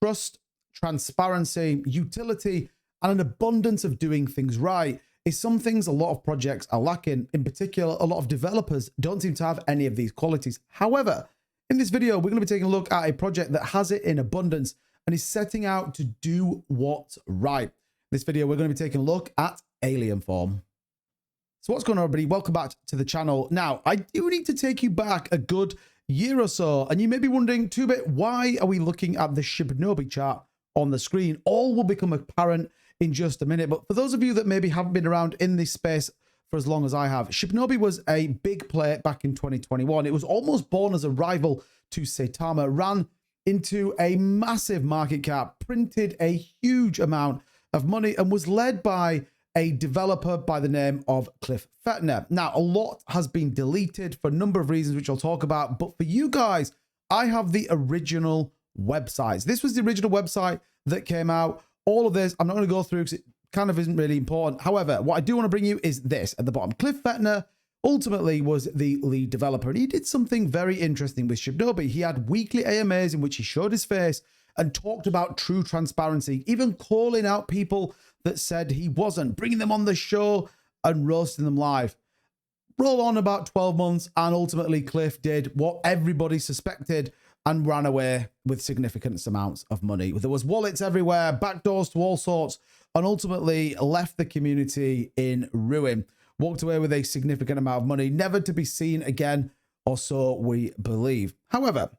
trust, transparency, utility, and an abundance of doing things right is some things a lot of projects are lacking. In particular, a lot of developers don't seem to have any of these qualities. However, in this video, we're going to be taking a look at a project that has it in abundance and is setting out to do what's right. In this video, we're going to be taking a look at Alienform. So what's going on, everybody? Welcome back to the channel. Now, I do need to take you back a good year or so, and you may be wondering, 2bit, why are we looking at the Shinobi chart on the screen? All will become apparent in just a minute, but for those of you that maybe haven't been around in this space for as long as I have, Shinobi was a big player back in 2021. It was almost born as a rival to Saitama, ran into a massive market cap, printed a huge amount of money, and was led by a developer by the name of Cliff Fettner. Now, a lot has been deleted for a number of reasons, which I'll talk about, but for you guys, I have the original websites. This was the original website that came out. All of this, I'm not going to go through because it kind of isn't really important. However, what I do want to bring you is this at the bottom. Cliff Fettner ultimately was the lead developer, and he did something very interesting with Shinobi. He had weekly AMAs in which he showed his face and talked about true transparency, even calling out people that said he wasn't, bringing them on the show and roasting them live. Roll on about 12 months, and ultimately Cliff did what everybody suspected and ran away with significant amounts of money. There was wallets everywhere, backdoors to all sorts, and ultimately left the community in ruin. Walked away with a significant amount of money, never to be seen again, or so we believe. However,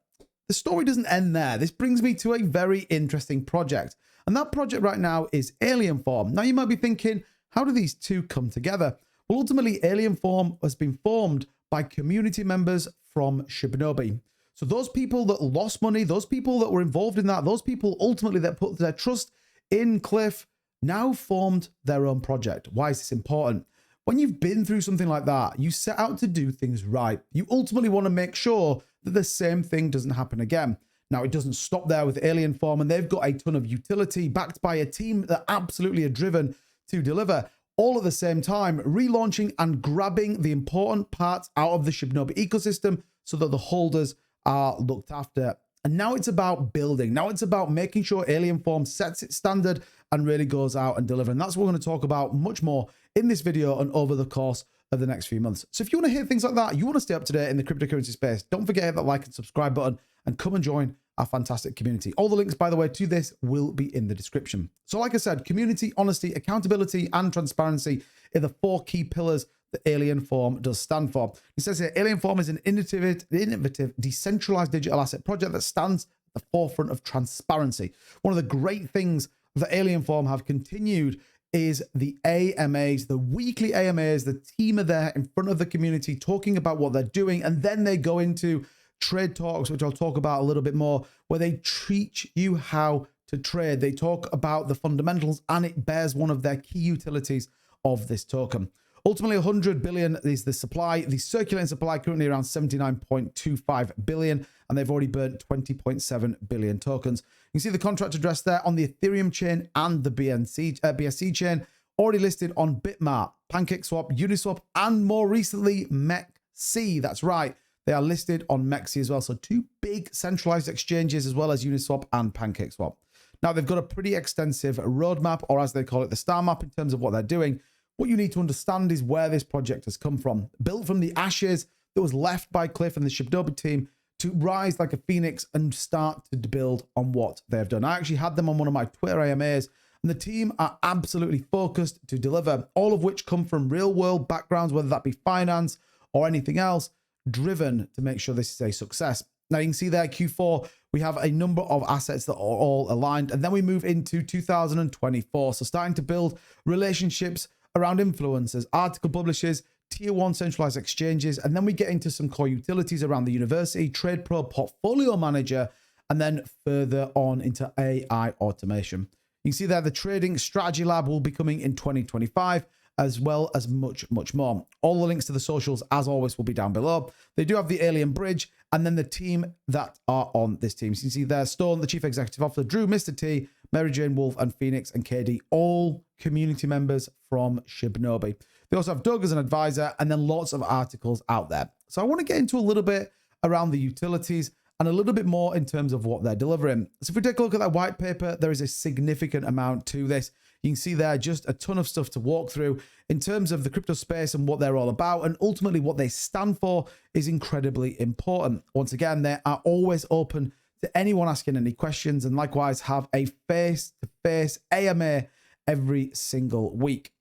the story doesn't end there. This brings me to a very interesting project. And that project right now is Alienform. Now you might be thinking, how do these two come together? Well, ultimately, Alienform has been formed by community members from Shinobi. So those people that lost money, those people that were involved in that, those people ultimately that put their trust in Cliff now formed their own project. Why is this important? When you've been through something like that, you set out to do things right. You ultimately want to make sure that the same thing doesn't happen again. Now, it doesn't stop there with Alienform, and they've got a ton of utility backed by a team that absolutely are driven to deliver, all at the same time, relaunching and grabbing the important parts out of the Shinobi ecosystem so that the holders are looked after. And now it's about building. Now it's about making sure Alienform sets its standard and really goes out and delivers. And that's what we're going to talk about much more in this video and over the course of the next few months. So if you want to hear things like that, you want to stay up to date in the cryptocurrency space, don't forget to hit that like and subscribe button and come and join our fantastic community. All the links, by the way, to this will be in the description. So like I said, community, honesty, accountability, and transparency are the 4 key pillars that Alienform does stand for. It says here, Alienform is an innovative, decentralized digital asset project that stands at the forefront of transparency. One of the great things that Alienform have continued is the AMAs, the weekly AMAs. The team are there in front of the community talking about what they're doing, and then they go into trade talks, which I'll talk about a little bit more, where they teach you how to trade. They talk about the fundamentals, and it bears one of their key utilities of this token. Ultimately, 100 billion is the supply. The circulating supply currently around 79.25 billion, and they've already burnt 20.7 billion tokens. You can see the contract address there on the Ethereum chain and the BSC chain, already listed on Bitmart, PancakeSwap, Uniswap, and more recently, MEXC. That's right. They are listed on MEXC as well. So 2 big centralized exchanges as well as Uniswap and PancakeSwap. Now, they've got a pretty extensive roadmap, or as they call it, the star map in terms of what they're doing. What you need to understand is where this project has come from. Built from the ashes that was left by Cliff and the Shinobi team to rise like a phoenix and start to build on what they have done. I actually had them on one of my Twitter AMAs, and the team are absolutely focused to deliver, all of which come from real world backgrounds, whether that be finance or anything else, driven to make sure this is a success. Now you can see there, Q4, we have a number of assets that are all aligned, and then we move into 2024. So starting to build relationships around influencers, article publishers, tier 1 centralized exchanges, and then we get into some core utilities around the university, Trade Pro portfolio manager, and then further on into AI automation. You can see there the trading strategy lab will be coming in 2025, as well as much more. All the links to the socials, as always, will be down below. They do have the Alien Bridge, and then the team that are on this team. So you can see there, Stone, the Chief Executive Officer, Drew, Mr. T, Mary Jane Wolf, and Phoenix and KD, all community members from Shinobi. They also have Doug as an advisor, and then lots of articles out there. So I want to get into a little bit around the utilities and a little bit more in terms of what they're delivering. So if we take a look at that white paper, there is a significant amount to this. You can see there just a ton of stuff to walk through in terms of the crypto space and what they're all about, and ultimately what they stand for is incredibly important. Once again, they are always open to anyone asking any questions, and likewise have a face-to-face AMA every single week.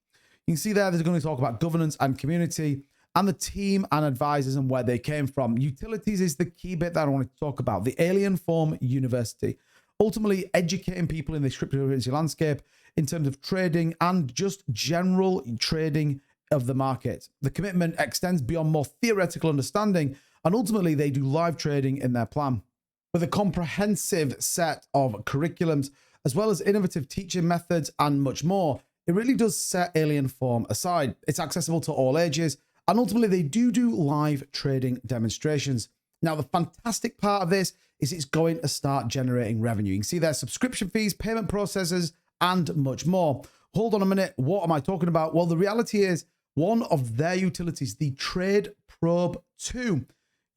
You can see there, they're going to talk about governance and community and the team and advisors and where they came from. Utilities is the key bit that I want to talk about. The Alienform University, ultimately educating people in this cryptocurrency landscape in terms of trading and just general trading of the market. The commitment extends beyond more theoretical understanding, and ultimately they do live trading in their plan. With a comprehensive set of curriculums, as well as innovative teaching methods and much more, it really does set Alienform aside. It's accessible to all ages, and ultimately they do live trading demonstrations. Now, the fantastic part of this is it's going to start generating revenue. You can see their subscription fees, payment processors, and much more. Hold on a minute, what am I talking about? Well, the reality is one of their utilities, the Trade Probe 2,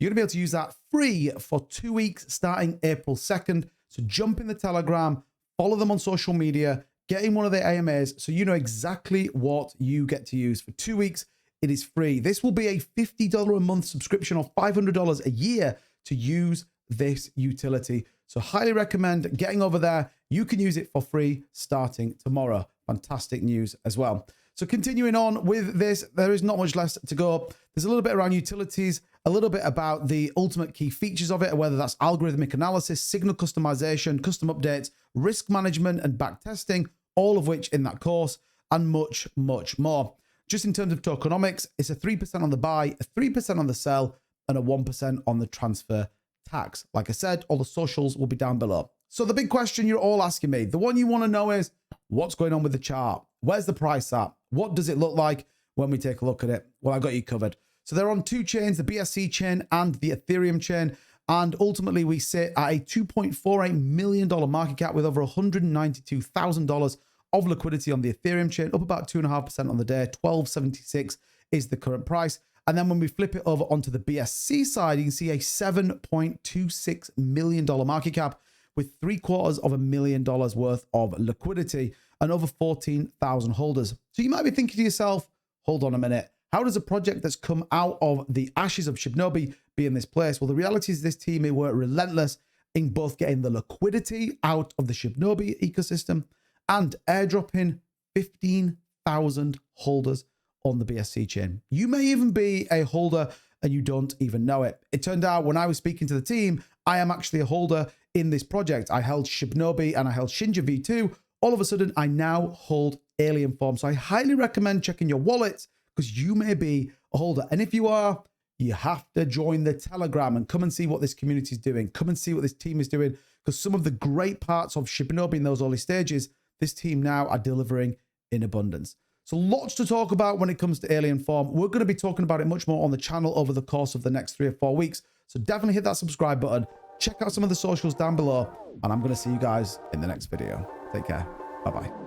you're gonna be able to use that free for 2 weeks starting April 2nd. So jump in the Telegram, follow them on social media, get in one of their AMAs so you know exactly what you get to use for 2 weeks. It is free. This will be a $50 a month subscription or $500 a year to use this utility. So highly recommend getting over there. You can use it for free starting tomorrow. Fantastic news as well. So continuing on with this, there is not much less to go. There's a little bit around utilities, a little bit about the ultimate key features of it, whether that's algorithmic analysis, signal customization, custom updates, risk management, and back testing, all of which in that course, and much, much more. Just in terms of tokenomics, it's a 3% on the buy, a 3% on the sell, and a 1% on the transfer tax. Like I said, all the socials will be down below. So the big question you're all asking me, the one you want to know is, what's going on with the chart? Where's the price at? What does it look like when we take a look at it? Well, I got you covered. So they're on two chains, the BSC chain and the Ethereum chain. And ultimately we sit at a $2.48 million market cap with over $192,000 of liquidity on the Ethereum chain, up about 2.5% on the day. 1276 is the current price. And then when we flip it over onto the BSC side, you can see a $7.26 million market cap with $750,000 worth of liquidity and over 14,000 holders. So you might be thinking to yourself, hold on a minute, how does a project that's come out of the Ashes of SHINJA be in this place? Well, the reality is this team were relentless in both getting the liquidity out of the SHINJA ecosystem and airdropping 15,000 holders on the BSC chain. You may even be a holder and you don't even know it. It turned out when I was speaking to the team, I am actually a holder in this project. I held SHINJA and I held SHINJA V2. All of a sudden, I now hold Alienform. So I highly recommend checking your wallets because you may be a holder. And if you are, you have to join the Telegram and come and see what this community is doing. Come and see what this team is doing, because some of the great parts of SHINJA in those early stages, this team now are delivering in abundance. So lots to talk about when it comes to Alienform. We're going to be talking about it much more on the channel over the course of the next 3 or 4 weeks. So definitely hit that subscribe button. Check out some of the socials down below, and I'm going to see you guys in the next video. Take care. Bye-bye.